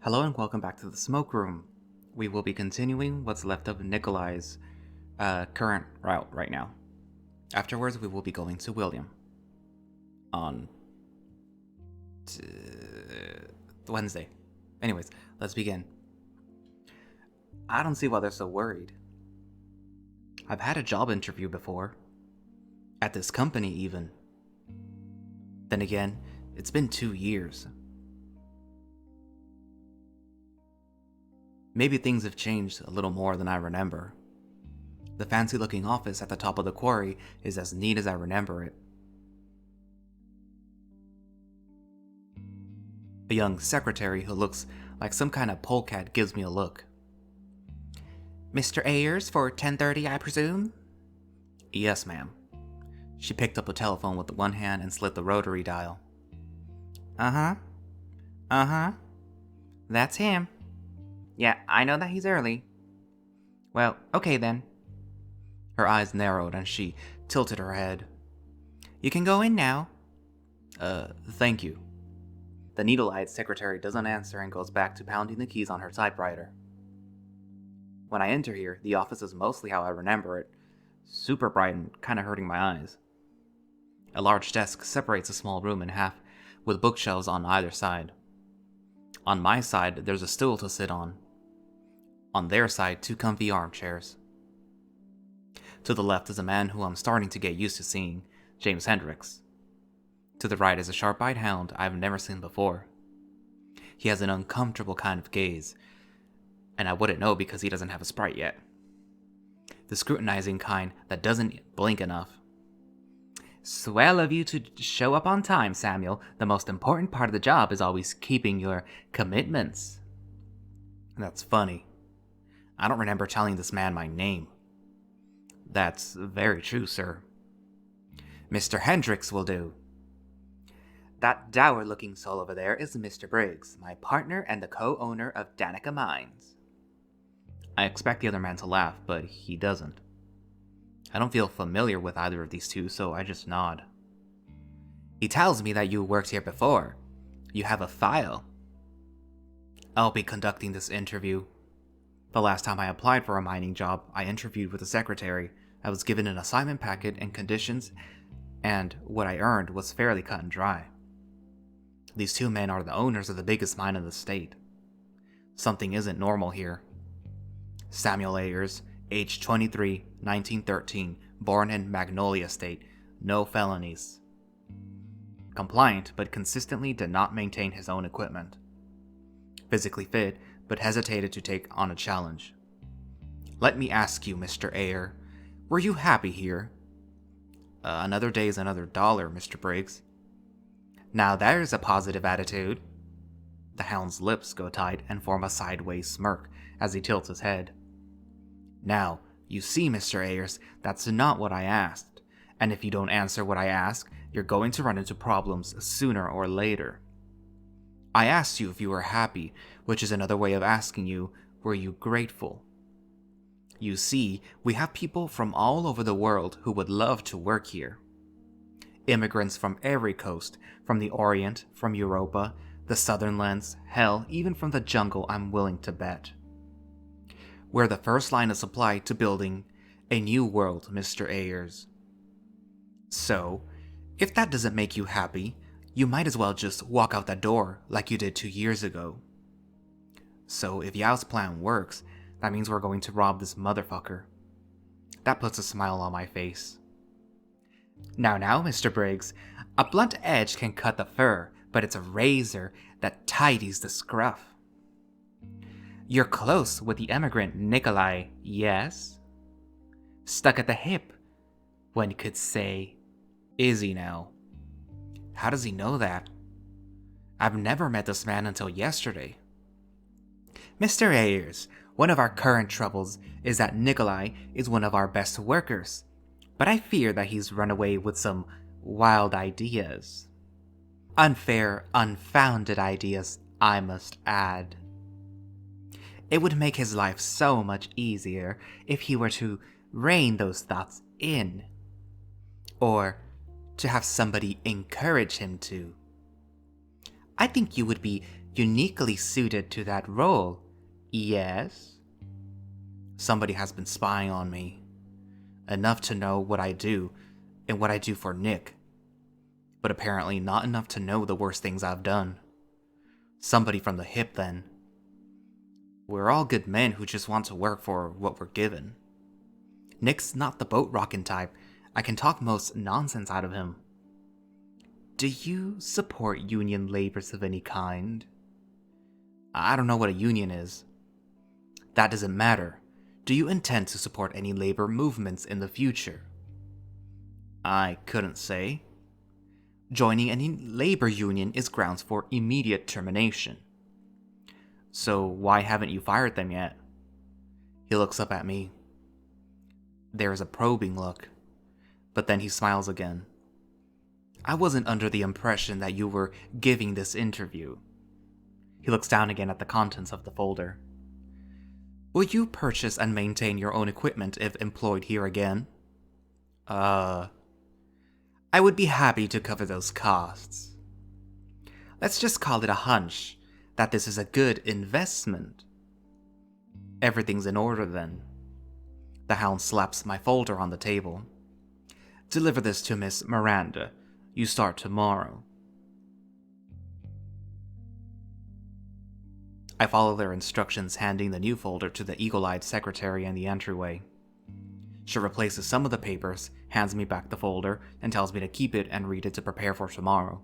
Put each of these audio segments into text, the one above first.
Hello and welcome back to the smoke room. We will be continuing what's left of Nikolai's current route right now. Afterwards, we will be going to William on Wednesday. Anyways, let's begin. I don't see why they're so worried. I've had a job interview before. At this company, even. Then again, it's been 2 years. Maybe things have changed a little more than I remember. The fancy-looking office at the top of the quarry is as neat as I remember it. A young secretary who looks like some kind of polecat gives me a look. Mr. Ayers for 10:30, I presume? Yes, ma'am. She picked up the telephone with one hand and slid the rotary dial. Uh-huh. That's him. Yeah, I know that he's early. Well, okay then. Her eyes narrowed and she tilted her head. You can go in now. Thank you. The needle-eyed secretary doesn't answer and goes back to pounding the keys on her typewriter. When I enter here, the office is mostly how I remember it. Super bright and kinda hurting my eyes. A large desk separates a small room in half, with bookshelves on either side. On my side, there's a stool to sit on. On their side, 2 comfy armchairs. To the left is a man who I'm starting to get used to seeing, James Hendricks. To the right is a sharp-eyed hound I've never seen before. He has an uncomfortable kind of gaze, and I wouldn't know because he doesn't have a sprite yet. The scrutinizing kind that doesn't blink enough. Swell of you to show up on time, Samuel. The most important part of the job is always keeping your commitments. That's funny. I don't remember telling this man my name. That's very true, sir. Mr. Hendricks will do. That dour-looking soul over there is Mr. Briggs, my partner and the co-owner of Danica Mines. I expect the other man to laugh, but he doesn't. I don't feel familiar with either of these two, so I just nod. He tells me that you worked here before. You have a file. I'll be conducting this interview. The last time I applied for a mining job, I interviewed with the secretary. I was given an assignment packet and conditions, and what I earned was fairly cut and dry. These 2 men are the owners of the biggest mine in the state. Something isn't normal here. Samuel Ayers, age 23, 1913, born in Magnolia State, no felonies. Compliant, but consistently did not maintain his own equipment. Physically fit, but hesitated to take on a challenge. Let me ask you, Mr. Ayer, were you happy here? Another day is another dollar, Mr. Briggs. Now there's a positive attitude. The hound's lips go tight and form a sideways smirk as he tilts his head. Now, you see, Mr. Ayers, that's not what I asked, and if you don't answer what I ask, you're going to run into problems sooner or later. I asked you if you were happy, which is another way of asking you, were you grateful? You see, we have people from all over the world who would love to work here. Immigrants from every coast, from the Orient, from Europa, the southern lands, hell, even from the jungle, I'm willing to bet. We're the first line of supply to building a new world, Mr. Ayers. So, if that doesn't make you happy, you might as well just walk out that door like you did 2 years ago. So if Yao's plan works, that means we're going to rob this motherfucker. That puts a smile on my face. Now, Mr. Briggs, a blunt edge can cut the fur, but it's a razor that tidies the scruff. You're close with the emigrant Nikolai, yes? Stuck at the hip, one could say. Is he now? How does he know that? I've never met this man until yesterday. Mr. Ayers, one of our current troubles is that Nikolai is one of our best workers, but I fear that he's run away with some wild ideas. Unfair, unfounded ideas, I must add. It would make his life so much easier if he were to rein those thoughts in. Or to have somebody encourage him to. I think you would be uniquely suited to that role, yes? Somebody has been spying on me. Enough to know what I do and what I do for Nik. But apparently not enough to know the worst things I've done. Somebody from the hip, then. We're all good men who just want to work for what we're given. Nik's not the boat-rockin' type. I can talk most nonsense out of him. Do you support union labors of any kind? I don't know what a union is. That doesn't matter. Do you intend to support any labor movements in the future? I couldn't say. Joining any labor union is grounds for immediate termination. So why haven't you fired them yet? He looks up at me. There is a probing look, but then he smiles again. I wasn't under the impression that you were giving this interview. He looks down again at the contents of the folder. Will you purchase and maintain your own equipment if employed here again? I would be happy to cover those costs. Let's just call it a hunch that this is a good investment. Everything's in order then. The Hound slaps my folder on the table. Deliver this to Miss Miranda. You start tomorrow. I follow their instructions, handing the new folder to the eagle-eyed secretary in the entryway. She replaces some of the papers, hands me back the folder, and tells me to keep it and read it to prepare for tomorrow.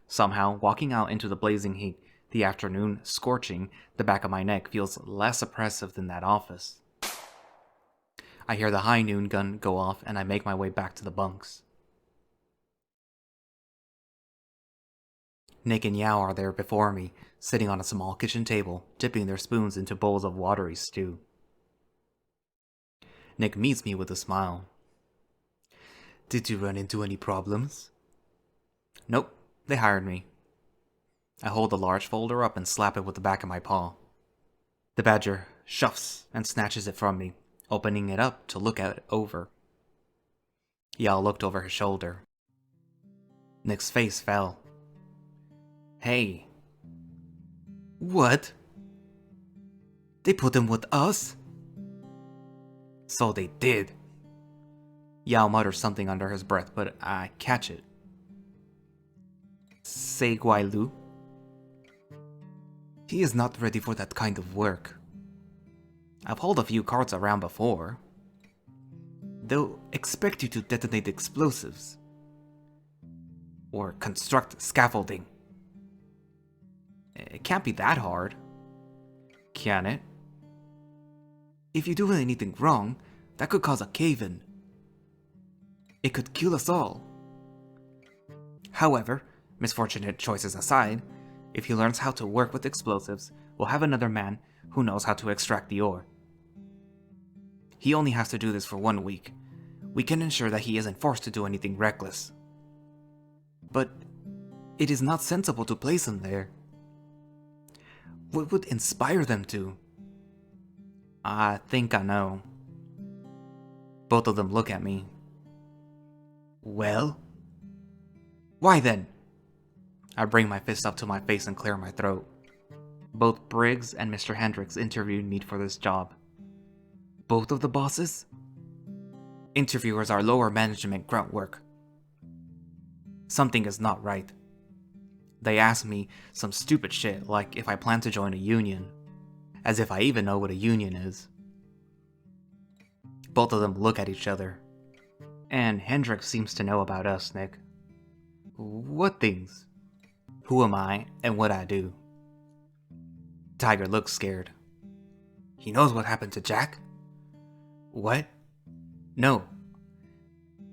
Somehow, walking out into the blazing heat, the afternoon scorching the back of my neck feels less oppressive than that office. I hear the high noon gun go off and I make my way back to the bunks. Nik and Yao are there before me, sitting on a small kitchen table, dipping their spoons into bowls of watery stew. Nik meets me with a smile. Did you run into any problems? Nope, they hired me. I hold the large folder up and slap it with the back of my paw. The badger shuffs and snatches it from me, opening it up to look at it over. Yao looked over his shoulder. Nik's face fell. Hey. What? They put him with us? So they did. Yao mutters something under his breath, but I catch it. Say Guai Lu. He is not ready for that kind of work. I've hauled a few carts around before. They'll expect you to detonate explosives. Or construct scaffolding. It can't be that hard. Can it? If you do anything wrong, that could cause a cave-in. It could kill us all. However, misfortunate choices aside, if he learns how to work with explosives, we'll have another man who knows how to extract the ore. He only has to do this for 1 week. We can ensure that he isn't forced to do anything reckless. But it is not sensible to place him there. What would inspire them to? I think I know. Both of them look at me. Well? Why then? I bring my fist up to my face and clear my throat. Both Briggs and Mr. Hendricks interviewed me for this job. Both of the bosses? Interviewers are lower management grunt work. Something is not right. They ask me some stupid shit like if I plan to join a union. As if I even know what a union is. Both of them look at each other. And Hendricks seems to know about us, Nik. What things? Who am I and what I do? Tiger looks scared. He knows what happened to Jack? What? No.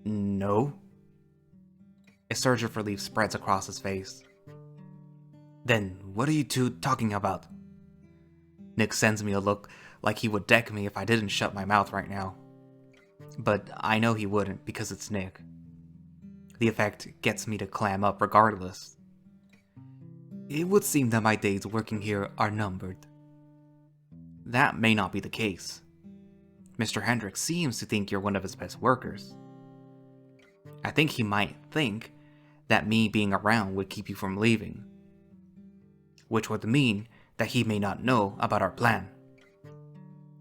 No? A surge of relief spreads across his face. Then what are you two talking about? Nik sends me a look like he would deck me if I didn't shut my mouth right now. But I know he wouldn't because it's Nik. The effect gets me to clam up regardless. It would seem that my days working here are numbered. That may not be the case. Mr. Hendricks seems to think you're one of his best workers. I think he might think that me being around would keep you from leaving. which would mean that he may not know about our plan.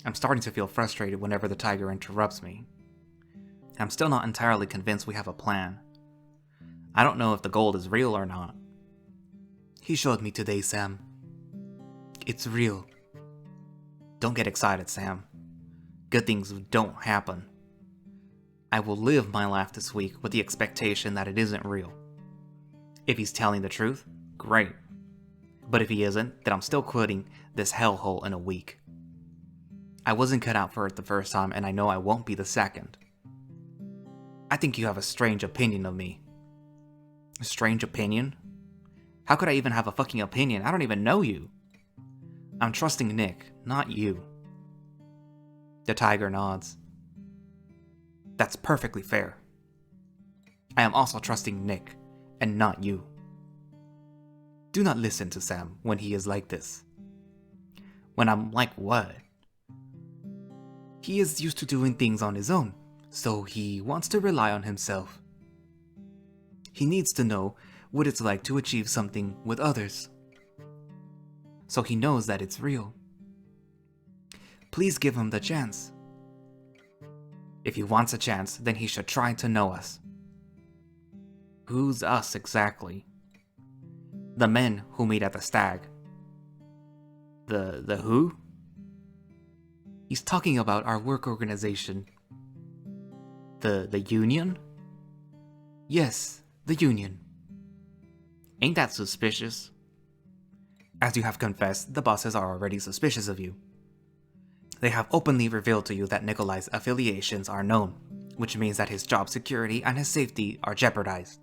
I'm starting to feel frustrated whenever the tiger interrupts me. I'm still not entirely convinced we have a plan. I don't know if the gold is real or not. He showed me today, Sam. It's real. Don't get excited, Sam. Good things don't happen. I will live my life this week with the expectation that it isn't real. If he's telling the truth, great. But if he isn't, then I'm still quitting this hellhole in a week. I wasn't cut out for it the first time, and I know I won't be the second. I think you have a strange opinion of me. A strange opinion? How could I even have a fucking opinion? I don't even know you. I'm trusting Nik, not you. The tiger nods. That's perfectly fair. I am also trusting Nik, and not you. Do not listen to Sam when he is like this. When I'm like what? He is used to doing things on his own, so he wants to rely on himself. He needs to know what it's like to achieve something with others, so he knows that it's real. Please give him the chance. If he wants a chance, then he should try to know us. Who's us exactly? The men who meet at the Stag. The who? He's talking about our work organization. The union? Yes, the union. Ain't that suspicious? As you have confessed, the bosses are already suspicious of you. They have openly revealed to you that Nikolai's affiliations are known, which means that his job security and his safety are jeopardized.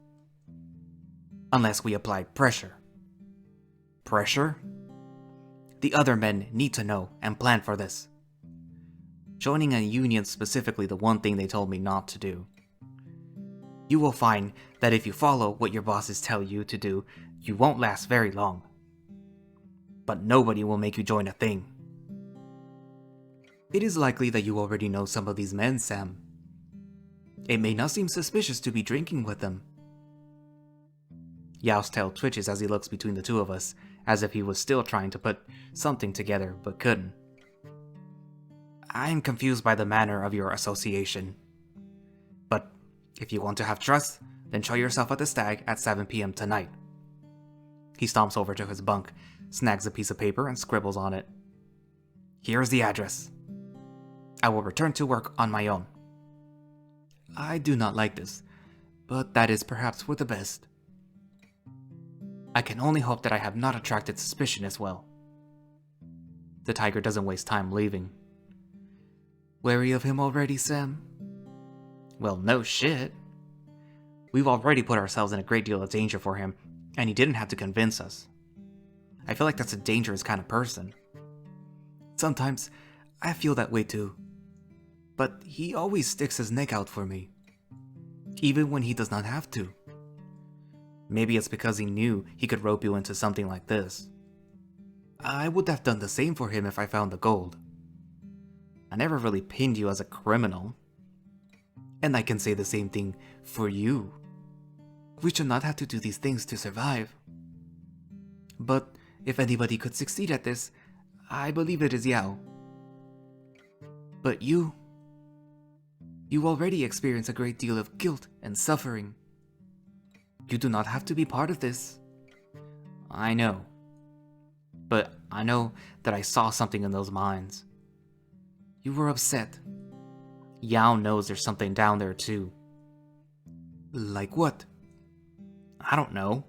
Unless we apply pressure. Pressure? The other men need to know and plan for this. Joining a union is specifically the one thing they told me not to do. You will find that if you follow what your bosses tell you to do, you won't last very long. But nobody will make you join a thing. It is likely that you already know some of these men, Sam. It may not seem suspicious to be drinking with them. Yao's tail twitches as he looks between the two of us, as if he was still trying to put something together but couldn't. I am confused by the manner of your association. But if you want to have trust, then show yourself at the Stag at 7 p.m. tonight. He stomps over to his bunk, snags a piece of paper, and scribbles on it. Here's the address. I will return to work on my own. I do not like this, but that is perhaps for the best. I can only hope that I have not attracted suspicion as well. The tiger doesn't waste time leaving. Wary of him already, Sam? Well, no shit. We've already put ourselves in a great deal of danger for him, and he didn't have to convince us. I feel like that's a dangerous kind of person. Sometimes, I feel that way too. But he always sticks his neck out for me. Even when he does not have to. Maybe it's because he knew he could rope you into something like this. I would have done the same for him if I found the gold. I never really pinned you as a criminal. And I can say the same thing for you. We should not have to do these things to survive. But if anybody could succeed at this, I believe it is Yao. But you already experience a great deal of guilt and suffering. You do not have to be part of this. I know. But I know that I saw something in those minds. You were upset. Yao knows there's something down there too. Like what? I don't know.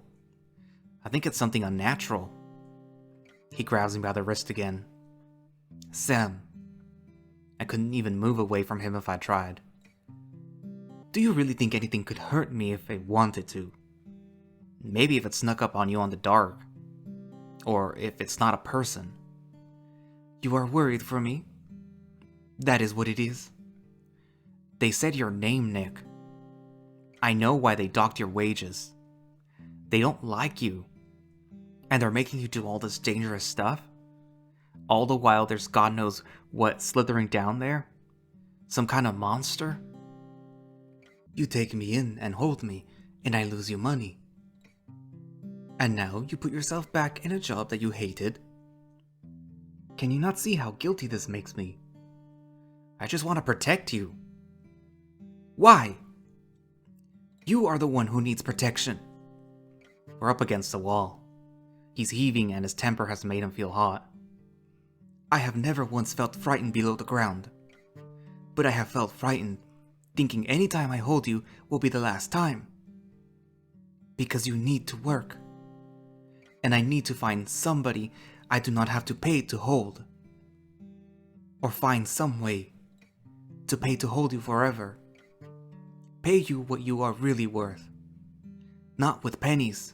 I think it's something unnatural. He grabs me by the wrist again. Sam. I couldn't even move away from him if I tried. Do you really think anything could hurt me if it wanted to? Maybe if it snuck up on you on the dark. Or if it's not a person. You are worried for me? That is what it is. They said your name, Nik. I know why they docked your wages. They don't like you. And they're making you do all this dangerous stuff? All the while there's God knows what slithering down there? Some kind of monster? You take me in and hold me, and I lose you money. And now you put yourself back in a job that you hated? Can you not see how guilty this makes me? I just want to protect you. Why? You are the one who needs protection. We're up against the wall. He's heaving and his temper has made him feel hot. I have never once felt frightened below the ground. But I have felt frightened, thinking any time I hold you will be the last time. Because you need to work. And I need to find somebody I do not have to pay to hold. Or find some way to pay to hold you forever. Pay you what you are really worth. Not with pennies.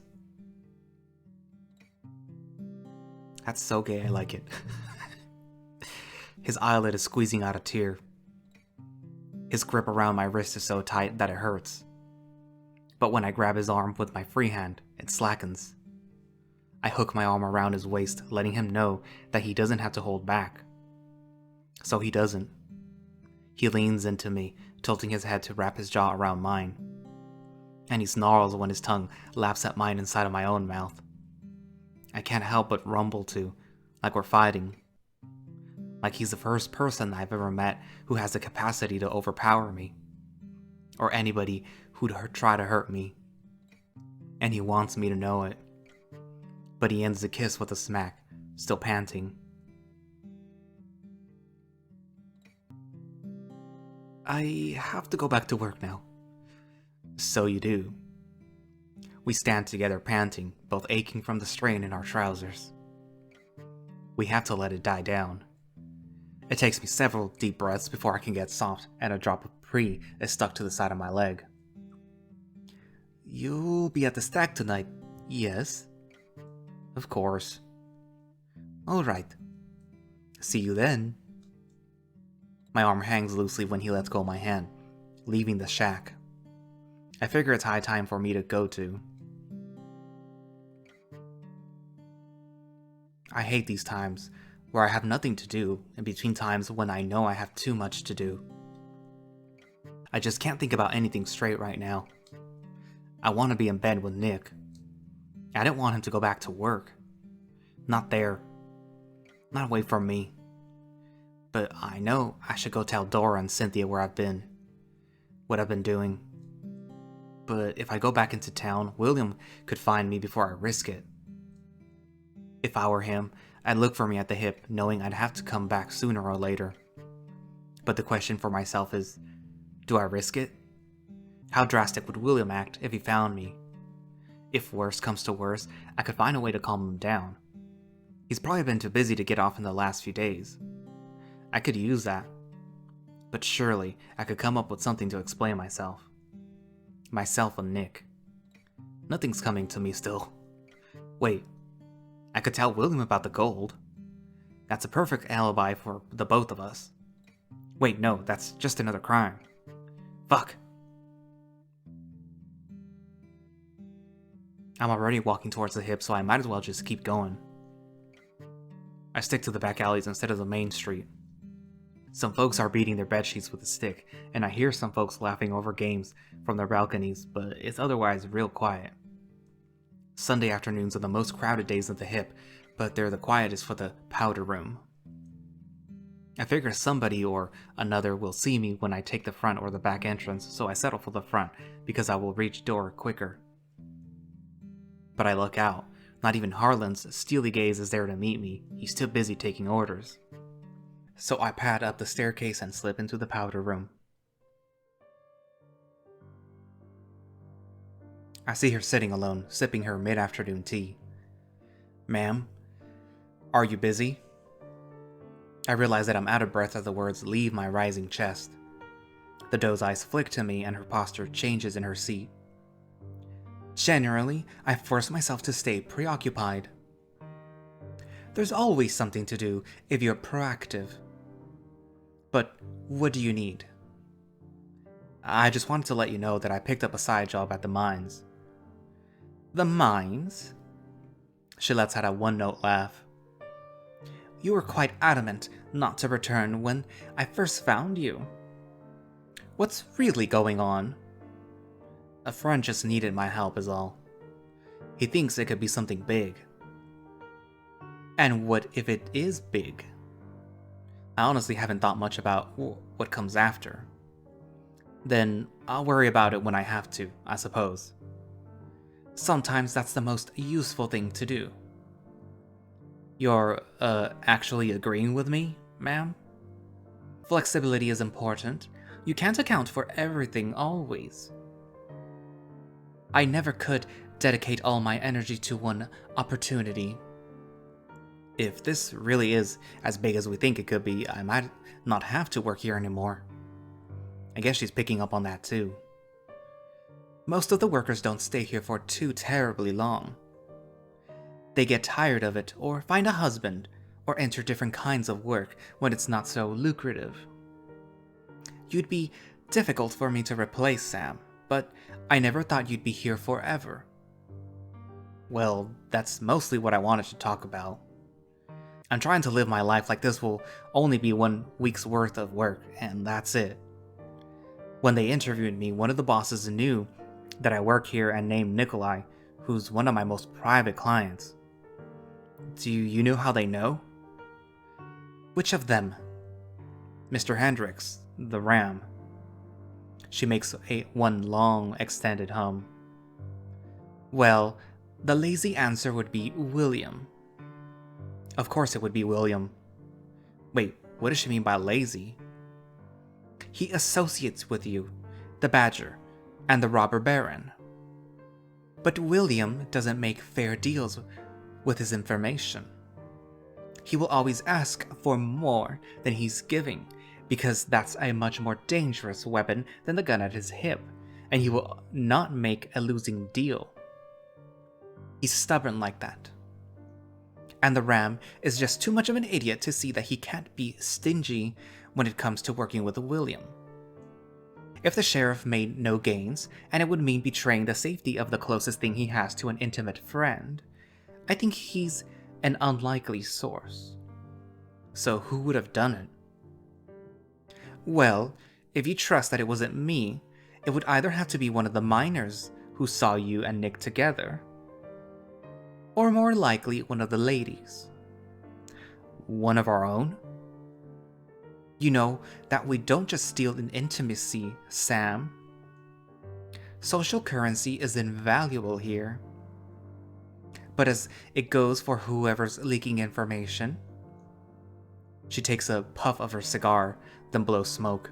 That's so gay, I like it. His eyelid is squeezing out a tear. His grip around my wrist is so tight that it hurts. But when I grab his arm with my free hand, it slackens. I hook my arm around his waist, letting him know that he doesn't have to hold back. So he doesn't. He leans into me, tilting his head to wrap his jaw around mine. And he snarls when his tongue laps at mine inside of my own mouth. I can't help but rumble too, like we're fighting. Like he's the first person I've ever met who has the capacity to overpower me. Or anybody who'd try to hurt me. And he wants me to know it. But he ends the kiss with a smack, still panting. I have to go back to work now. So you do. We stand together panting, both aching from the strain in our trousers. We have to let it die down. It takes me several deep breaths before I can get soft and a drop of pre is stuck to the side of my leg. You'll be at the Stag tonight, yes? Of course. Alright. See you then. My arm hangs loosely when he lets go of my hand, leaving the shack. I figure it's high time for me to go too. I hate these times where I have nothing to do in between times when I know I have too much to do. I just can't think about anything straight right now. I want to be in bed with Nik. I didn't want him to go back to work. Not there. Not away from me. But I know I should go tell Dora and Cynthia where I've been. What I've been doing. But if I go back into town, William could find me before I risk it. If I were him, I'd look for me at the hip, knowing I'd have to come back sooner or later. But the question for myself is, do I risk it? How drastic would William act if he found me? If worse comes to worse, I could find a way to calm him down. He's probably been too busy to get off in the last few days. I could use that. But surely, I could come up with something to explain myself. Myself and Nik. Nothing's coming to me still. Wait, I could tell William about the gold. That's a perfect alibi for the both of us. Wait, no, that's just another crime. Fuck. I'm already walking towards the hip, so I might as well just keep going. I stick to the back alleys instead of the main street. Some folks are beating their bedsheets with a stick, and I hear some folks laughing over games from their balconies, but it's otherwise real quiet. Sunday afternoons are the most crowded days at the hip, but they're the quietest for the powder room. I figure somebody or another will see me when I take the front or the back entrance, so I settle for the front because I will reach Dora quicker. But I look out. Not even Harlan's steely gaze is there to meet me. He's too busy taking orders. So I pad up the staircase and slip into the powder room. I see her sitting alone, sipping her mid-afternoon tea. Ma'am, are you busy? I realize that I'm out of breath as the words leave my rising chest. The doe's eyes flick to me and her posture changes in her seat. Generally, I force myself to stay preoccupied. There's always something to do if you're proactive. But what do you need? I just wanted to let you know that I picked up a side job at the mines. The mines? She lets out a one-note laugh. You were quite adamant not to return when I first found you. What's really going on? A friend just needed my help is all. He thinks it could be something big. And what if it is big? I honestly haven't thought much about what comes after. Then I'll worry about it when I have to, I suppose. Sometimes that's the most useful thing to do. You're, actually agreeing with me, ma'am? Flexibility is important. You can't account for everything always. I never could dedicate all my energy to one opportunity. If this really is as big as we think it could be, I might not have to work here anymore. I guess she's picking up on that too. Most of the workers don't stay here for too terribly long. They get tired of it, or find a husband, or enter different kinds of work when it's not so lucrative. You'd be difficult for me to replace, Sam, but I never thought you'd be here forever. Well, that's mostly what I wanted to talk about. I'm trying to live my life like this will only be 1 week's worth of work, and that's it. When they interviewed me, one of the bosses knew that I work here and named Nikolai, who's one of my most private clients. Do you know how they know? Which of them? Mr. Hendricks, the ram. She makes one long, extended hum. Well, the lazy answer would be William. Of course it would be William. Wait, what does she mean by lazy? He associates with you, the Badger, and the Robber Baron. But William doesn't make fair deals with his information. He will always ask for more than he's giving, because that's a much more dangerous weapon than the gun at his hip, and he will not make a losing deal. He's stubborn like that. And the Ram is just too much of an idiot to see that he can't be stingy when it comes to working with William. If the sheriff made no gains, and it would mean betraying the safety of the closest thing he has to an intimate friend, I think he's an unlikely source. So who would have done it? Well, if you trust that it wasn't me, it would either have to be one of the miners who saw you and Nik together, or more likely one of the ladies. One of our own? You know that we don't just steal in intimacy, Sam. Social currency is invaluable here. But as it goes for whoever's leaking information. She takes a puff of her cigar, then blows smoke.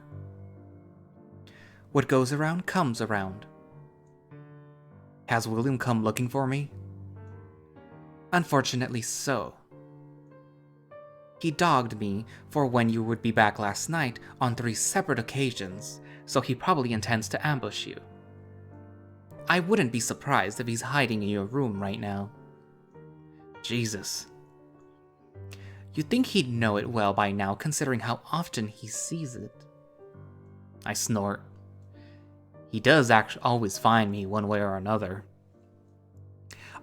What goes around comes around. Has William come looking for me? Unfortunately so. He dogged me for when you would be back last night on 3 separate occasions, so he probably intends to ambush you. I wouldn't be surprised if he's hiding in your room right now. Jesus. You'd think he'd know it well by now, considering how often he sees it. I snort. He does always find me one way or another.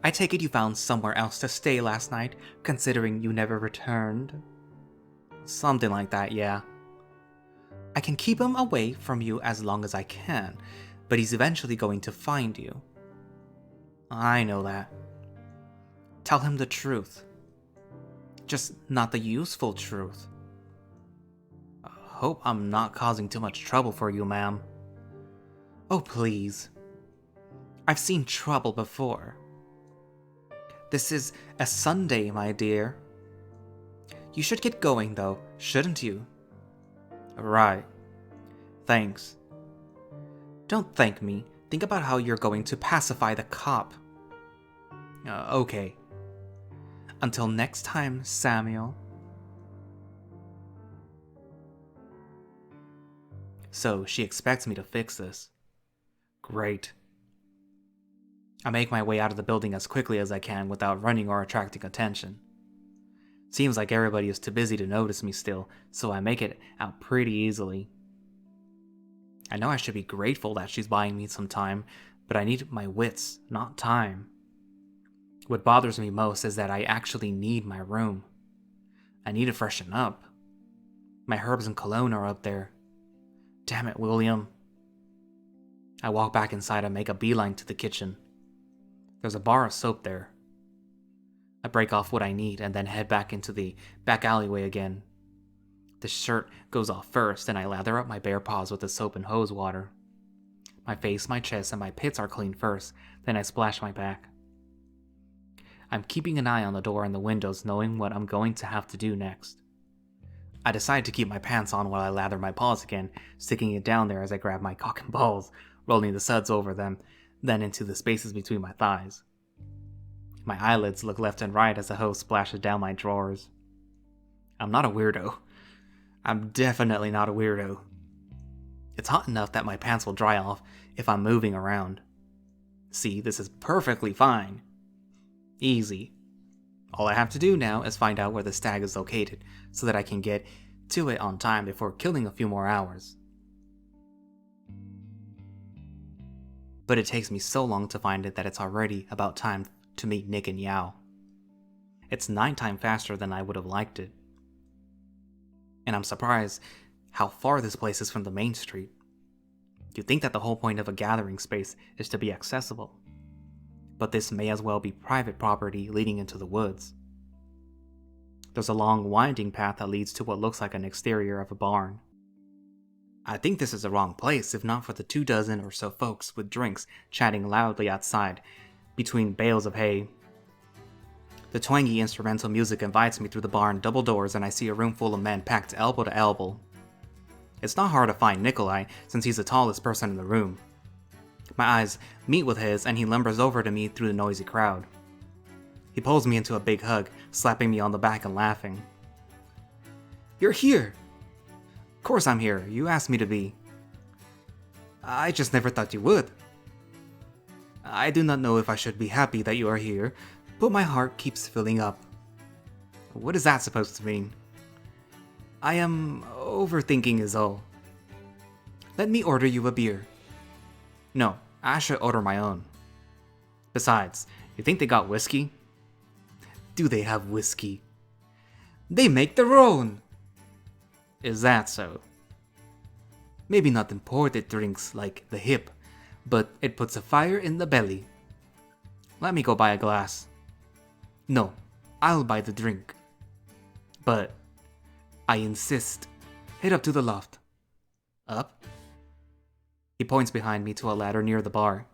I take it you found somewhere else to stay last night, considering you never returned. Something like that, yeah. I can keep him away from you as long as I can, but he's eventually going to find you. I know that. Tell him the truth. Just not the useful truth. Hope I'm not causing too much trouble for you, ma'am. Oh, please. I've seen trouble before. This is a Sunday, my dear. You should get going, though, shouldn't you? Right. Thanks. Don't thank me. Think about how you're going to pacify the cop. Okay. Until next time, Samuel. So she expects me to fix this. Great. I make my way out of the building as quickly as I can without running or attracting attention. Seems like everybody is too busy to notice me still, so I make it out pretty easily. I know I should be grateful that she's buying me some time, but I need my wits, not time. What bothers me most is that I actually need my room. I need to freshen up. My herbs and cologne are up there. Damn it, William. I walk back inside and make a beeline to the kitchen. There's a bar of soap there. I break off what I need and then head back into the back alleyway again. The shirt goes off first, and I lather up my bare paws with the soap and hose water. My face, my chest, and my pits are cleaned first, then I splash my back. I'm keeping an eye on the door and the windows, knowing what I'm going to have to do next. I decide to keep my pants on while I lather my paws again, sticking it down there as I grab my cock and balls, rolling the suds over them, then into the spaces between my thighs. My eyelids look left and right as the hose splashes down my drawers. I'm not a weirdo. I'm definitely not a weirdo. It's hot enough that my pants will dry off if I'm moving around. See, this is perfectly fine. Easy. All I have to do now is find out where the stag is located, so that I can get to it on time before killing a few more hours. But it takes me so long to find it that it's already about time to meet Nik and Yao. It's 9 times faster than I would have liked it. And I'm surprised how far this place is from the main street. You'd think that the whole point of a gathering space is to be accessible. But this may as well be private property leading into the woods. There's a long winding path that leads to what looks like an exterior of a barn. I think this is the wrong place if not for the 24 or so folks with drinks chatting loudly outside between bales of hay. The twangy instrumental music invites me through the barn double doors, and I see a room full of men packed elbow to elbow. It's not hard to find Nikolai since he's the tallest person in the room. My eyes meet with his and he lumbers over to me through the noisy crowd. He pulls me into a big hug, slapping me on the back and laughing. "You're here!" "Of course I'm here, you asked me to be." "I just never thought you would." "I do not know if I should be happy that you are here, but my heart keeps filling up." "What is that supposed to mean?" "I am overthinking is all." "Let me order you a beer." "No, I should order my own. Besides, you think they got whiskey?" "Do they have whiskey?" "They make their own." "Is that so?" "Maybe not imported drinks like the hip, but it puts a fire in the belly." "Let me go buy a glass." "No, I'll buy the drink." "But..." "I insist. Head up to the loft." "Up?" He points behind me to a ladder near the bar.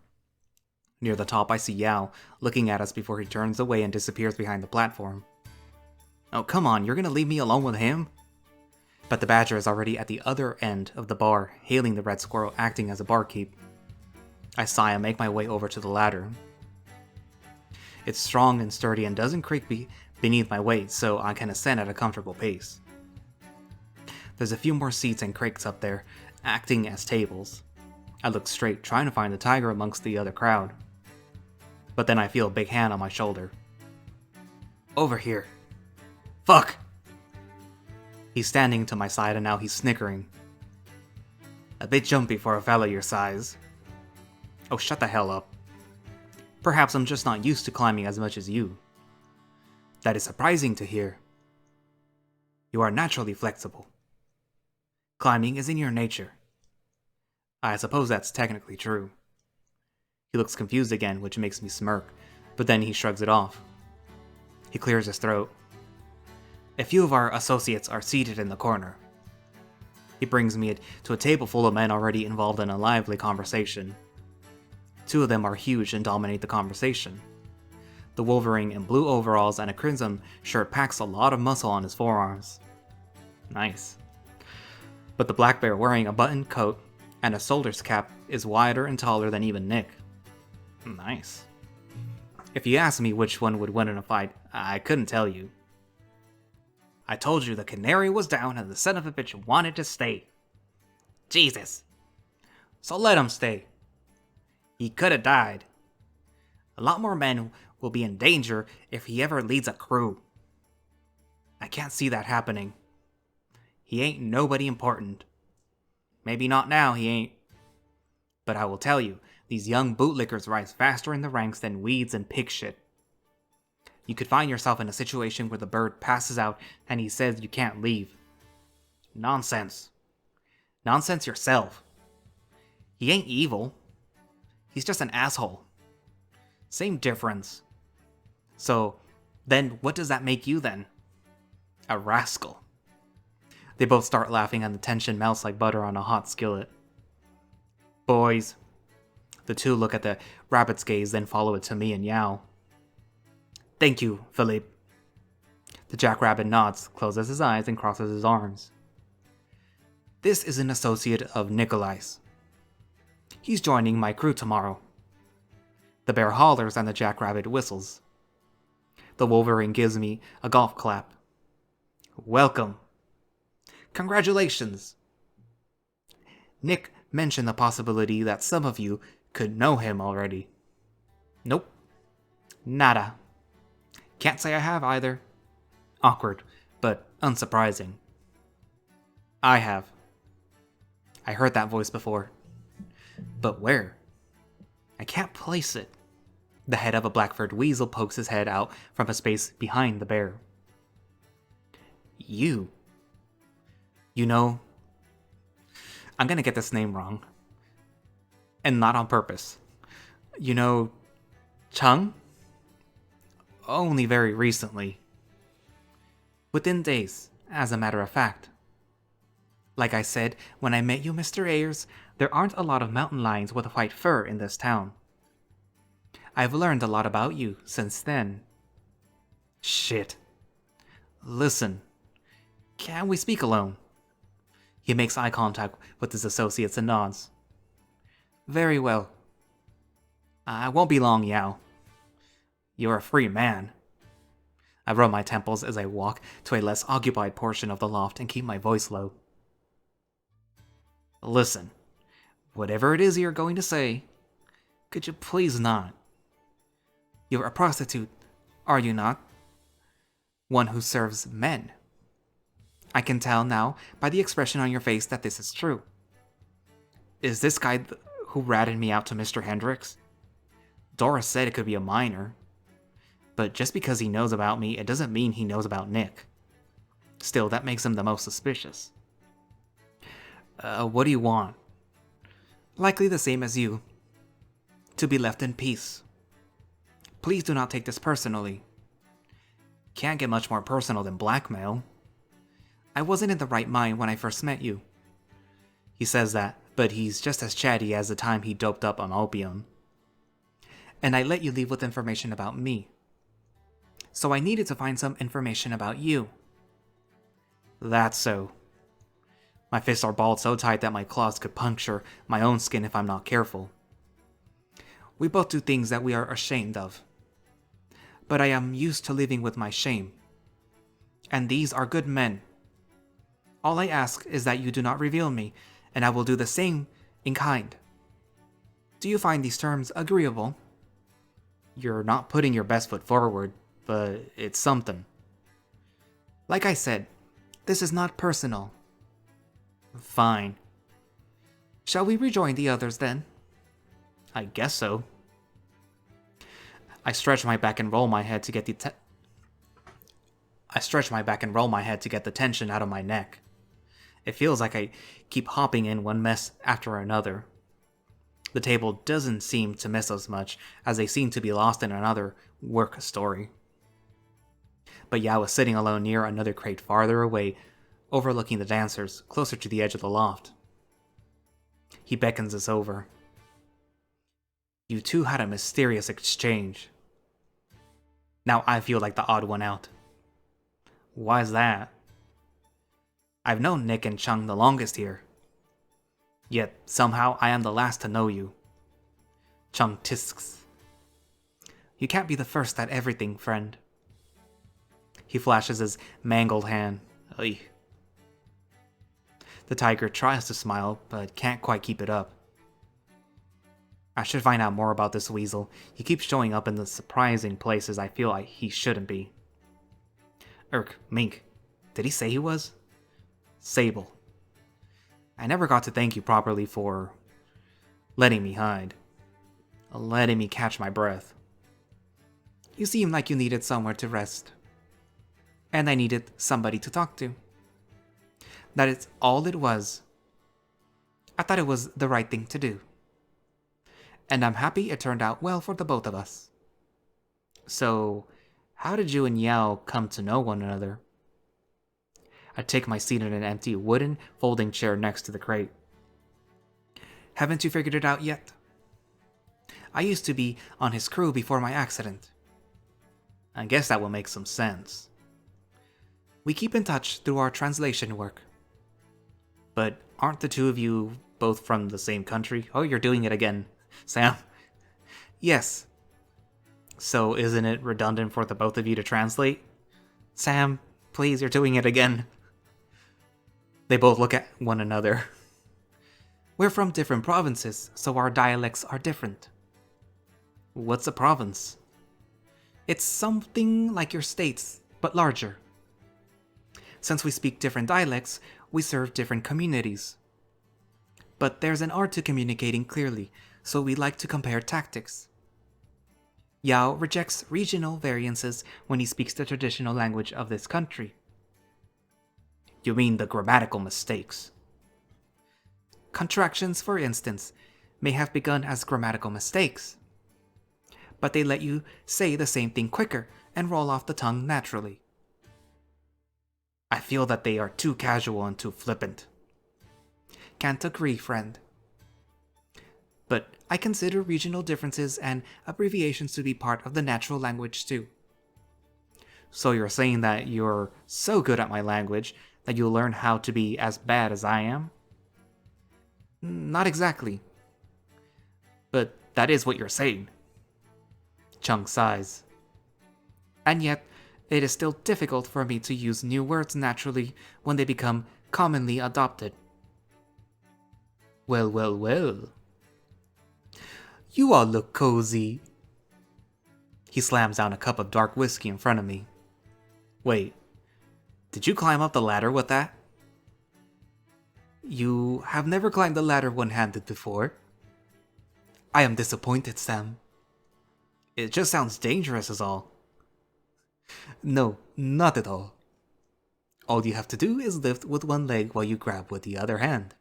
Near the top I see Yao, looking at us before he turns away and disappears behind the platform. "Oh, come on, you're gonna leave me alone with him?" But the badger is already at the other end of the bar, hailing the red squirrel acting as a barkeep. I sigh and make my way over to the ladder. It's strong and sturdy and doesn't creak beneath my weight, so I can ascend at a comfortable pace. There's a few more seats and crates up there, acting as tables. I look straight, trying to find the tiger amongst the other crowd. But then I feel a big hand on my shoulder. "Over here." "Fuck!" He's standing to my side and now he's snickering. "A bit jumpy for a fella your size." "Oh, shut the hell up. Perhaps I'm just not used to climbing as much as you." "That is surprising to hear. You are naturally flexible. Climbing is in your nature." "I suppose that's technically true." He looks confused again, which makes me smirk, but then he shrugs it off. He clears his throat. "A few of our associates are seated in the corner." He brings me to a table full of men already involved in a lively conversation. 2 of them are huge and dominate the conversation. The Wolverine in blue overalls and a crimson shirt packs a lot of muscle on his forearms. Nice. But the black bear wearing a buttoned coat and a soldier's cap is wider and taller than even Nik. Nice. If you asked me which one would win in a fight, I couldn't tell you. "I told you the canary was down and the son of a bitch wanted to stay." "Jesus." "So let him stay." "He could have died." "A lot more men will be in danger if he ever leads a crew." "I can't see that happening." "He ain't nobody important." "Maybe not now, he ain't. But I will tell you, these young bootlickers rise faster in the ranks than weeds and pig shit. You could find yourself in a situation where the bird passes out and he says you can't leave. Nonsense. Nonsense yourself. He ain't evil. He's just an asshole. Same difference. So, then what does that make you then? A rascal. They both start laughing and the tension melts like butter on a hot skillet. Boys. The two look at the rabbit's gaze, then follow it to me and Yao. Thank you, Philippe. The jackrabbit nods, closes his eyes, and crosses his arms. This is an associate of Nikolai's. He's joining my crew tomorrow. The bear hollers and the jackrabbit whistles. The wolverine gives me a golf clap. Welcome. Congratulations. Nik mentioned the possibility that some of you could know him already. Nope. Nada. Can't say I have either. Awkward, but unsurprising. I have. I heard that voice before. But where? I can't place it. The head of a black-furred weasel pokes his head out from a space behind the bear. You. You know, I'm gonna get this name wrong. And not on purpose. You know, Chung? Only very recently. Within days, as a matter of fact. Like I said, when I met you, Mr. Ayers, there aren't a lot of mountain lions with white fur in this town. I've learned a lot about you since then. Shit. Listen, can we speak alone? He makes eye contact with his associates and nods. Very well. I won't be long, Yao. You're a free man. I rub my temples as I walk to a less occupied portion of the loft and keep my voice low. Listen, whatever it is you're going to say, could you please not? You're a prostitute, are you not? One who serves men. I can tell now by the expression on your face that this is true. Is this guy who ratted me out to Mr. Hendricks? Doris said it could be a minor. But just because he knows about me, it doesn't mean he knows about Nik. Still, that makes him the most suspicious. What do you want? Likely the same as you. To be left in peace. Please do not take this personally. Can't get much more personal than blackmail. I wasn't in the right mind when I first met you. He says that, but he's just as chatty as the time he doped up on opium. And I let you leave with information about me. So I needed to find some information about you. That's so. My fists are balled so tight that my claws could puncture my own skin if I'm not careful. We both do things that we are ashamed of. But I am used to living with my shame. And these are good men. All I ask is that you do not reveal me, and I will do the same in kind. Do you find these terms agreeable? You're not putting your best foot forward, but it's something. Like I said, this is not personal. Fine. Shall we rejoin the others then? I guess so. I stretch my back and roll my head to get the tension out of my neck. It feels like I keep hopping in one mess after another. The table doesn't seem to miss us much, as they seem to be lost in another work story. But Yao is sitting alone near another crate farther away, overlooking the dancers, closer to the edge of the loft. He beckons us over. You two had a mysterious exchange. Now I feel like the odd one out. Why's that? I've known Nik and Chung the longest here. Yet, somehow, I am the last to know you. Chung tisks. You can't be the first at everything, friend. He flashes his mangled hand. Ugh. The tiger tries to smile, but can't quite keep it up. I should find out more about this weasel. He keeps showing up in the surprising places I feel like he shouldn't be. Mink. Did he say he was? Sable. I never got to thank you properly for letting me hide. Letting me catch my breath. You seemed like you needed somewhere to rest. And I needed somebody to talk to. That is all it was. I thought it was the right thing to do. And I'm happy it turned out well for the both of us. So, how did you and Yao come to know one another? I take my seat in an empty wooden folding chair next to the crate. Haven't you figured it out yet? I used to be on his crew before my accident. I guess that will make some sense. We keep in touch through our translation work. But aren't the two of you both from the same country? Oh, you're doing it again, Sam. Yes. So isn't it redundant for the both of you to translate? Sam, please, you're doing it again. They both look at one another. We're from different provinces, so our dialects are different. What's a province? It's something like your states, but larger. Since we speak different dialects, we serve different communities. But there's an art to communicating clearly, so we like to compare tactics. Yao rejects regional variances when he speaks the traditional language of this country. You mean the grammatical mistakes? Contractions, for instance, may have begun as grammatical mistakes, but they let you say the same thing quicker and roll off the tongue naturally. I feel that they are too casual and too flippant. Can't agree, friend. But I consider regional differences and abbreviations to be part of the natural language too. So you're saying that you're so good at my language that you'll learn how to be as bad as I am? Not exactly. But that is what you're saying. Chung sighs. And yet, it is still difficult for me to use new words naturally when they become commonly adopted. Well, well, well. You all look cozy. He slams down a cup of dark whiskey in front of me. Wait, did you climb up the ladder with that? You have never climbed the ladder one-handed before? I am disappointed, Sam. It just sounds dangerous is all. No, not at all. All you have to do is lift with one leg while you grab with the other hand.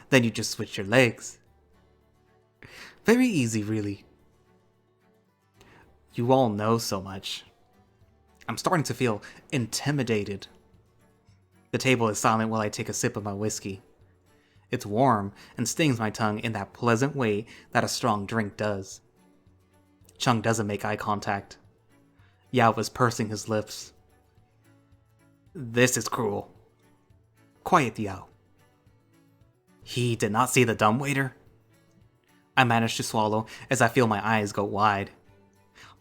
Then you just switch your legs. Very easy, really. You all know so much. I'm starting to feel intimidated. The table is silent while I take a sip of my whiskey. It's warm and stings my tongue in that pleasant way that a strong drink does. Chung doesn't make eye contact. Yao is pursing his lips. This is cruel. Quiet, Yao. He did not see the dumbwaiter? I manage to swallow as I feel my eyes go wide.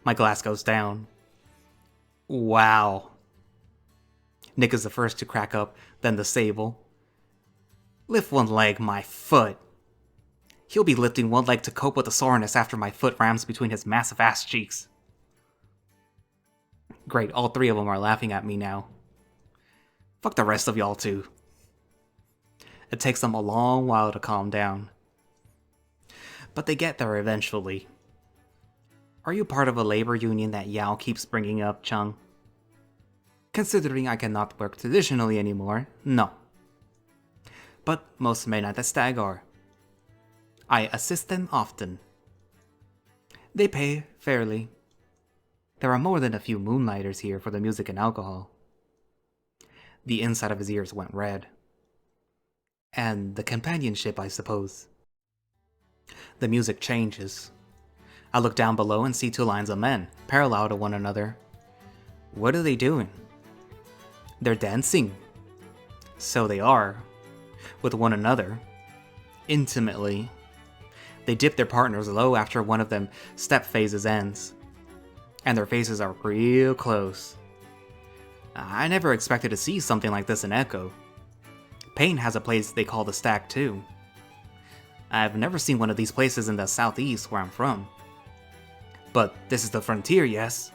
My glass goes down. Wow. Nik is the first to crack up, then the sable. Lift one leg, my foot. He'll be lifting one leg to cope with the soreness after my foot rams between his massive ass cheeks. Great, all three of them are laughing at me now. Fuck the rest of y'all too. It takes them a long while to calm down. But they get there eventually. Are you part of a labor union that Yao keeps bringing up, Chung? Considering I cannot work traditionally anymore, no. But most men at the Stag are. I assist them often. They pay fairly. There are more than a few moonlighters here for the music and alcohol. The inside of his ears went red. And the companionship, I suppose. The music changes. I look down below and see two lines of men, parallel to one another. What are they doing? They're dancing. So they are. With one another. Intimately. They dip their partners low after one of them step phases ends. And their faces are real close. I never expected to see something like this in Echo. Paine has a place they call the Stag too. I've never seen one of these places in the southeast where I'm from. But this is the frontier, yes?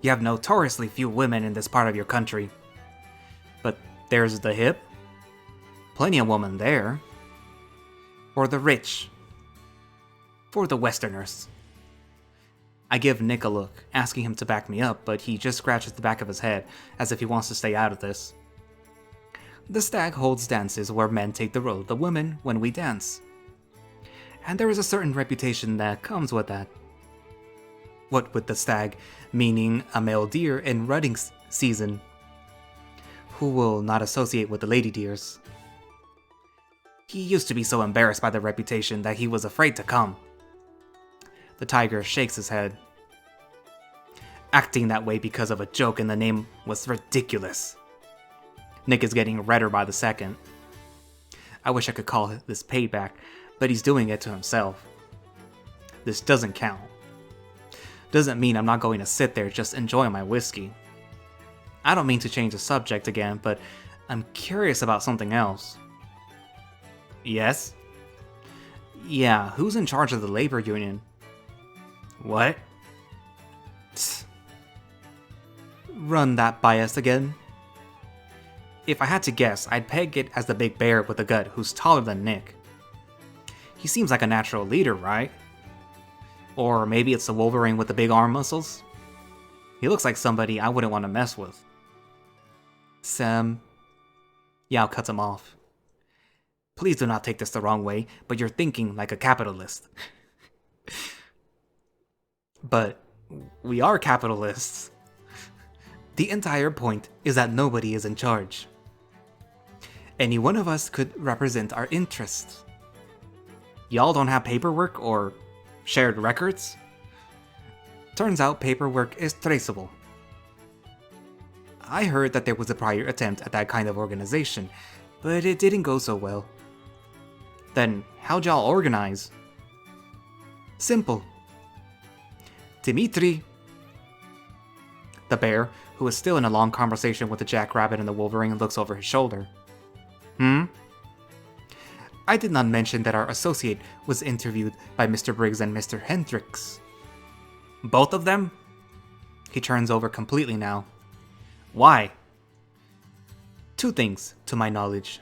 You have notoriously few women in this part of your country. But there's the hip. Plenty of women there. For the rich. For the Westerners. I give Nik a look, asking him to back me up, but he just scratches the back of his head, as if he wants to stay out of this. The Stag holds dances where men take the role of the women when we dance. And there is a certain reputation that comes with that. What with the stag, meaning a male deer in rutting season, who will not associate with the lady deers. He used to be so embarrassed by the reputation that he was afraid to come. The tiger shakes his head. Acting that way because of a joke in the name was ridiculous. Nik is getting redder by the second. I wish I could call this payback, but he's doing it to himself. This doesn't count. Doesn't mean I'm not going to sit there just enjoying my whiskey. I don't mean to change the subject again, but I'm curious about something else. Yes? Yeah, who's in charge of the labor union? What? Tsk. Run that by us again. If I had to guess, I'd peg it as the big bear with a gut who's taller than Nik. He seems like a natural leader, right? Or maybe it's the Wolverine with the big arm muscles? He looks like somebody I wouldn't want to mess with. Sam... Yao cuts him off. Please do not take this the wrong way, but you're thinking like a capitalist. But we are capitalists. The entire point is that nobody is in charge. Any one of us could represent our interests. Y'all don't have paperwork or shared records? Turns out paperwork is traceable. I heard that there was a prior attempt at that kind of organization, but it didn't go so well. Then how'd y'all organize? Simple. Dimitri, the bear, who is still in a long conversation with the jackrabbit and the wolverine, looks over his shoulder. I did not mention that our associate was interviewed by Mr. Briggs and Mr. Hendricks. Both of them? He turns over completely now. Why? Two things, to my knowledge.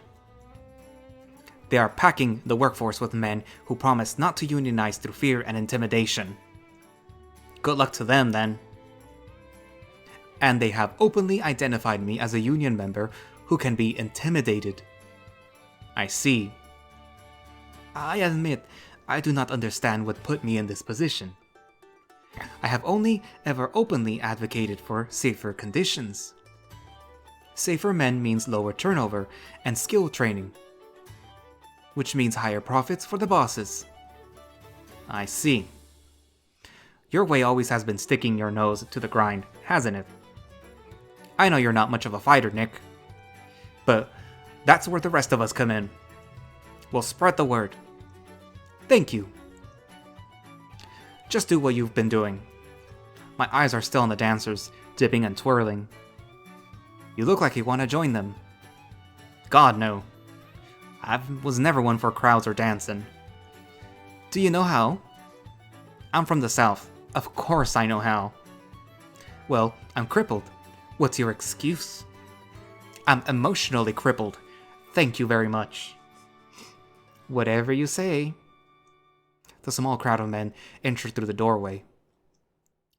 They are packing the workforce with men who promise not to unionize through fear and intimidation. Good luck to them, then. And they have openly identified me as a union member who can be intimidated. I see. I admit, I do not understand what put me in this position. I have only ever openly advocated for safer conditions. Safer men means lower turnover and skill training, which means higher profits for the bosses. I see. Your way always has been sticking your nose to the grind, hasn't it? I know you're not much of a fighter, Nik, but that's where the rest of us come in. We'll spread the word. Thank you. Just do what you've been doing. My eyes are still on the dancers, dipping and twirling. You look like you want to join them. God, no. I was never one for crowds or dancing. Do you know how? I'm from the south. Of course I know how. Well, I'm crippled. What's your excuse? I'm emotionally crippled. Thank you very much. Whatever you say. The small crowd of men entered through the doorway.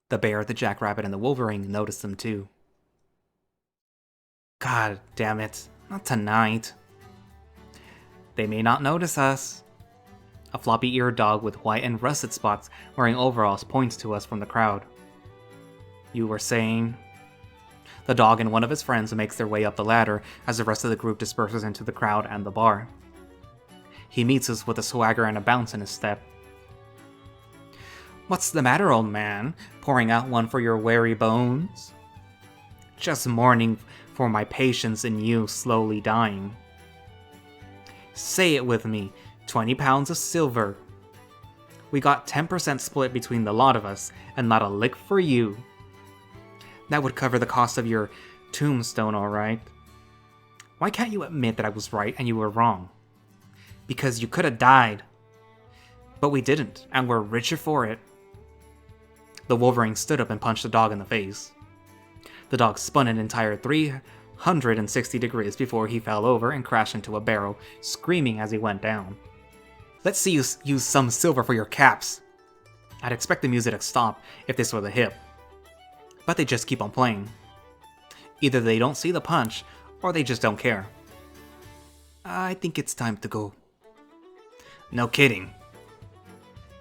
The bear, the jackrabbit, and the wolverine noticed them too. God damn it. Not tonight. They may not notice us. A floppy-eared dog with white and russet spots wearing overalls points to us from the crowd. You were saying? The dog and one of his friends makes their way up the ladder as the rest of the group disperses into the crowd and the bar. He meets us with a swagger and a bounce in his step. What's the matter, old man? Pouring out one for your weary bones? Just mourning for my patience in you slowly dying. Say it with me, 20 pounds of silver. We got 10% split between the lot of us, and not a lick for you. That would cover the cost of your tombstone, alright. Why can't you admit that I was right and you were wrong? Because you could have died. But we didn't, and we're richer for it. The wolverine stood up and punched the dog in the face. The dog spun an entire 360 degrees before he fell over and crashed into a barrel, screaming as he went down. Let's see you use some silver for your caps. I'd expect the music to stop if this were the hip. But they just keep on playing. Either they don't see the punch, or they just don't care. I think it's time to go. No kidding.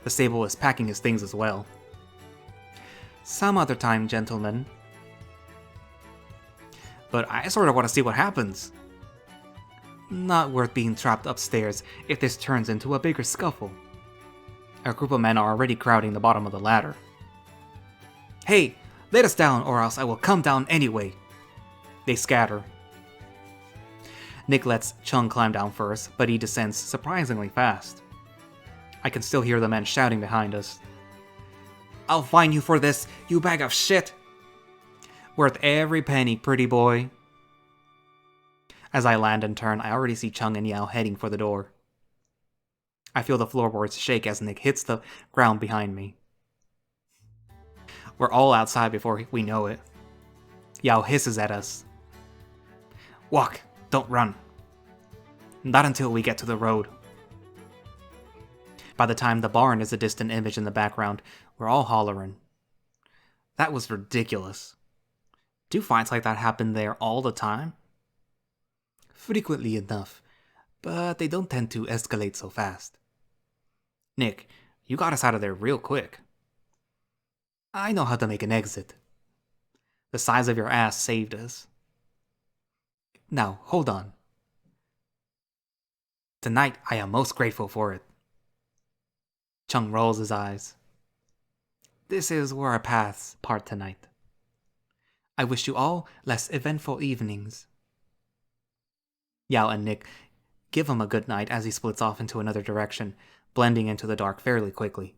The stable is packing his things as well. Some other time, gentlemen. But I sort of want to see what happens. Not worth being trapped upstairs if this turns into a bigger scuffle. A group of men are already crowding the bottom of the ladder. Hey, let us down or else I will come down anyway. They scatter. Nik lets Chung climb down first, but he descends surprisingly fast. I can still hear the men shouting behind us. I'll fine you for this, you bag of shit! Worth every penny, pretty boy. As I land and turn, I already see Chung and Yao heading for the door. I feel the floorboards shake as Nik hits the ground behind me. We're all outside before we know it. Yao hisses at us. Walk, don't run. Not until we get to the road. By the time the barn is a distant image in the background, we're all hollering. That was ridiculous. Do fights like that happen there all the time? Frequently enough, but they don't tend to escalate so fast. Nik, you got us out of there real quick. I know how to make an exit. The size of your ass saved us. Now, hold on. Tonight, I am most grateful for it. Chung rolls his eyes. This is where our paths part tonight. I wish you all less eventful evenings. Yao and Nik give him a good night as he splits off into another direction, blending into the dark fairly quickly.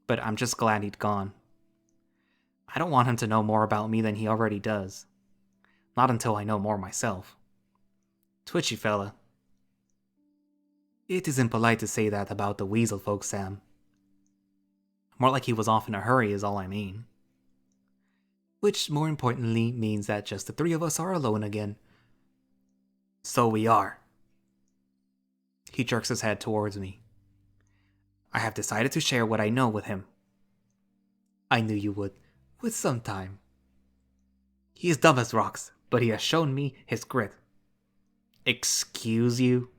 But I'm just glad he'd gone. I don't want him to know more about me than he already does. Not until I know more myself. Twitchy fella. It isn't polite to say that about the weasel folk, Sam. More like he was off in a hurry is all I mean. Which, more importantly, means that just the three of us are alone again. So we are. He jerks his head towards me. I have decided to share what I know with him. I knew you would, with some time. He is dumb as rocks, but he has shown me his grit. Excuse you?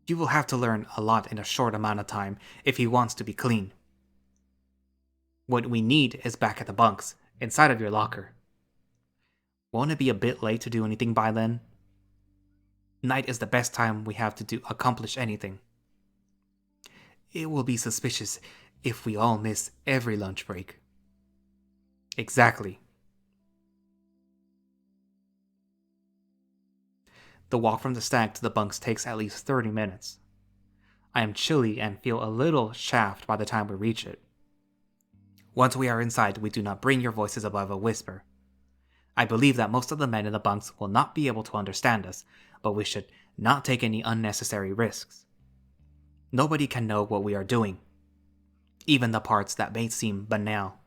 You will have to learn a lot in a short amount of time if he wants to be clean. What we need is back at the bunks, inside of your locker. Won't it be a bit late to do anything by then? Night is the best time we have to accomplish anything. It will be suspicious if we all miss every lunch break. Exactly. The walk from the Stag to the bunks takes at least 30 minutes. I am chilly and feel a little chafed by the time we reach it. Once we are inside, we do not bring your voices above a whisper. I believe that most of the men in the bunks will not be able to understand us, but we should not take any unnecessary risks. Nobody can know what we are doing, even the parts that may seem banal.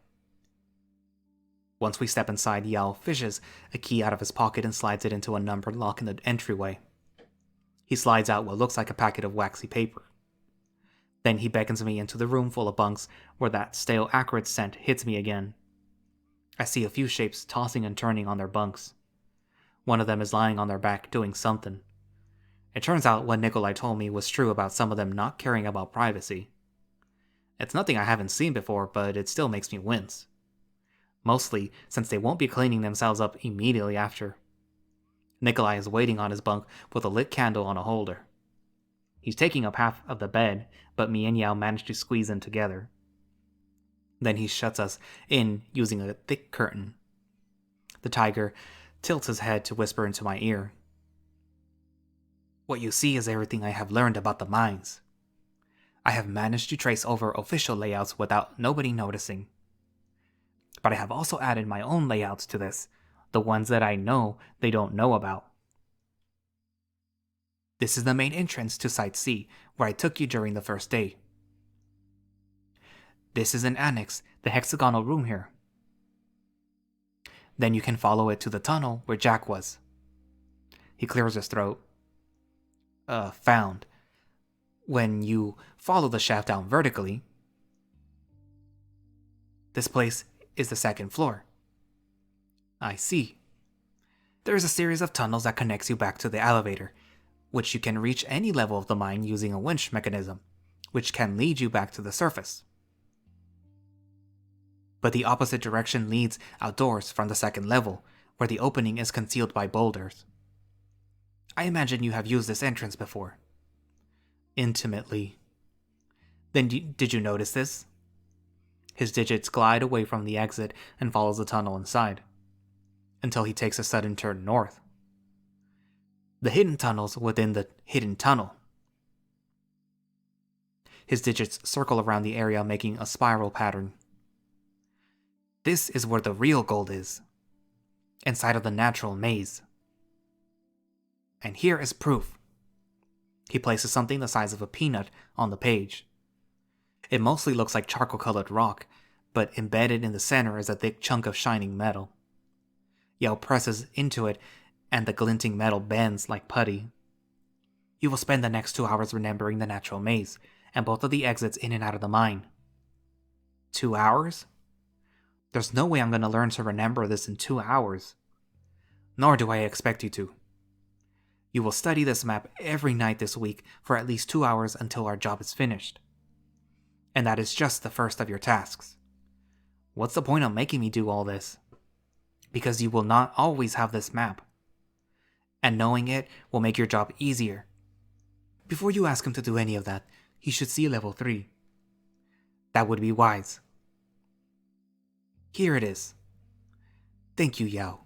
Once we step inside, Yao fishes a key out of his pocket and slides it into a numbered lock in the entryway. He slides out what looks like a packet of waxy paper. Then he beckons me into the room full of bunks where that stale acrid scent hits me again. I see a few shapes tossing and turning on their bunks. One of them is lying on their back doing something. It turns out what Nikolai told me was true about some of them not caring about privacy. It's nothing I haven't seen before, but it still makes me wince. Mostly since they won't be cleaning themselves up immediately after. Nikolai is waiting on his bunk with a lit candle on a holder. He's taking up half of the bed, but me and Yao manage to squeeze in together. Then he shuts us in using a thick curtain. The tiger tilts his head to whisper into my ear. What you see is everything I have learned about the mines. I have managed to trace over official layouts without nobody noticing. But I have also added my own layouts to this, the ones that I know they don't know about. This is the main entrance to Site C, where I took you during the first day. This is an annex, the hexagonal room here. Then you can follow it to the tunnel where Jack was. He clears his throat. Found. When you follow the shaft down vertically, this place is the second floor. I see. There is a series of tunnels that connects you back to the elevator, which you can reach any level of the mine using a winch mechanism, which can lead you back to the surface. but the opposite direction leads outdoors from the second level, where the opening is concealed by boulders. I imagine you have used this entrance before. Intimately. Then did you notice this? His digits glide away from the exit and follows the tunnel inside, until he takes a sudden turn north. The hidden tunnel's within the hidden tunnel. His digits circle around the area, making a spiral pattern. This is where the real gold is, inside of the natural maze. And here is proof. He places something the size of a peanut on the page. It mostly looks like charcoal-colored rock, but embedded in the center is a thick chunk of shining metal. Yao presses into it, and the glinting metal bends like putty. You will spend the next 2 hours remembering the natural maze, and both of the exits in and out of the mine. 2 hours? There's no way I'm going to learn to remember this in 2 hours. Nor do I expect you to. You will study this map every night this week for at least 2 hours until our job is finished. And that is just the first of your tasks. What's the point of making me do all this? Because you will not always have this map. And knowing it will make your job easier. Before you ask him to do any of that, he should see level 3. That would be wise. Here it is. Thank you, Yao.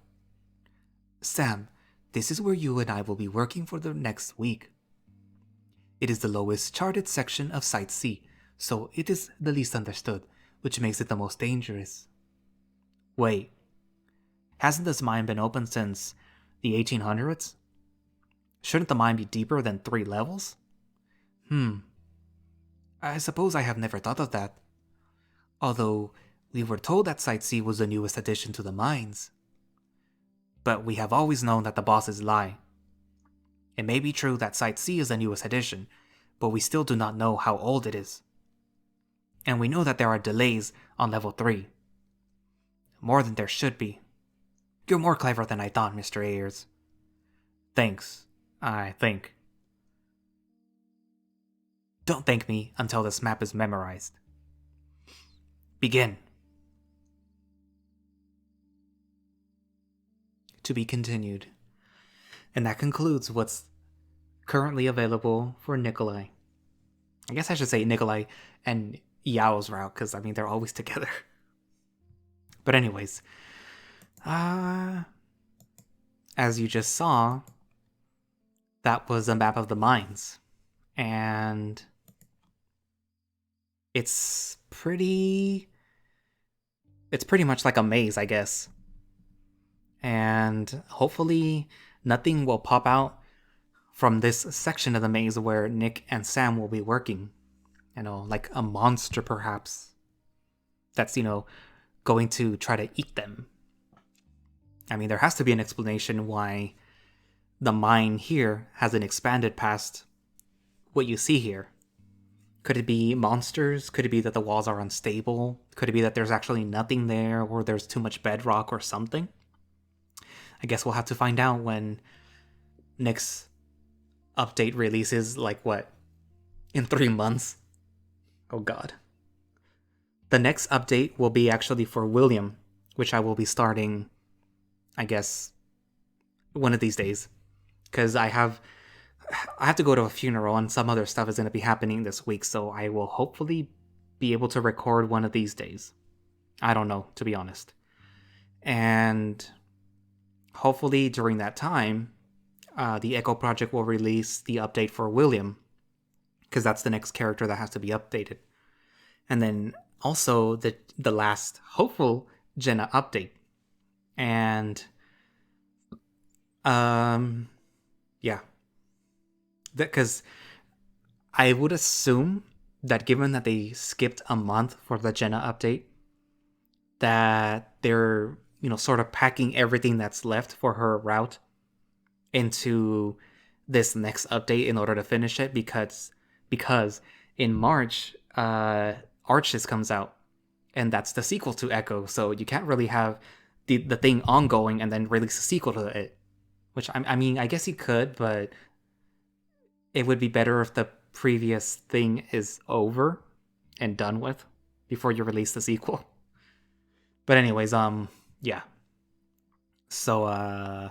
Sam, this is where you and I will be working for the next week. It is the lowest charted section of Site C, so it is the least understood, which makes it the most dangerous. Wait, hasn't this mine been open since the 1800s? Shouldn't the mine be deeper than 3 levels? I suppose I have never thought of that. Although, we were told that Site C was the newest addition to the mines. But we have always known that the bosses lie. It may be true that Site C is the newest addition, but we still do not know how old it is. And we know that there are delays on level 3. More than there should be. You're more clever than I thought, Mr. Ayers. Thanks, I think. Don't thank me until this map is memorized. Begin. To be continued. And that concludes what's currently available for Nikolai. I guess I should say Nikolai and Yao's route, because I mean they're always together. But anyways, as you just saw, that was a map of the mines. And it's pretty much like a maze, I guess. And hopefully nothing will pop out from this section of the maze where Nik and Sam will be working. You know, like a monster perhaps. That's, going to try to eat them. I mean, there has to be an explanation why the mine here hasn't expanded past what you see here. Could it be monsters? Could it be that the walls are unstable? Could it be that there's actually nothing there, or there's too much bedrock or something? I guess we'll have to find out when Nik's update releases, in 3 months? Oh god. The next update will be actually for William, which I will be starting, I guess, one of these days. Because I have to go to a funeral and some other stuff is going to be happening this week, so I will hopefully be able to record one of these days. I don't know, to be honest. And hopefully during that time, the Echo Project will release the update for William, because that's the next character that has to be updated. And then also the last hopeful Jenna update. And yeah. Because I would assume that given that they skipped a month for the Jenna update, that they're, sort of packing everything that's left for her route into this next update in order to finish it, because in March, Arches comes out, and that's the sequel to Echo, so you can't really have the thing ongoing and then release a sequel to it. Which, I mean, I guess you could, but it would be better if the previous thing is over and done with before you release the sequel. But anyways, yeah. So,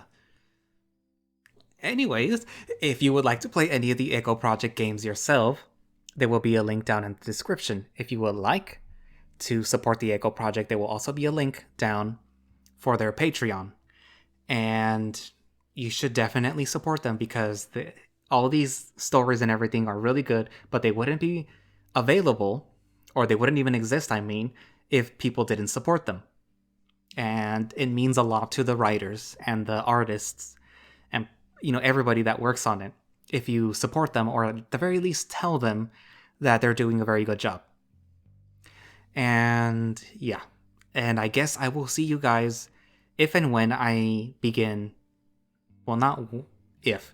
anyways, if you would like to play any of the Echo Project games yourself, there will be a link down in the description. If you would like to support the Echo Project, there will also be a link down for their Patreon. And you should definitely support them because all these stories and everything are really good, but they wouldn't be available, or they wouldn't even exist, I mean, if people didn't support them. And it means a lot to the writers and the artists and everybody that works on it if you support them, or at the very least tell them that they're doing a very good job. And yeah, and I guess I will see you guys if and when I begin, well, not if,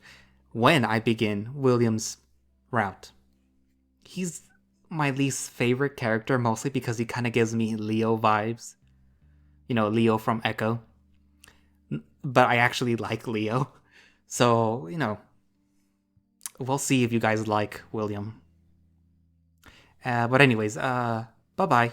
when I begin William's route. He's my least favorite character, mostly because he kind of gives me Leo vibes. Leo from Echo. But I actually like Leo. So, we'll see if you guys like William. But anyways, bye-bye.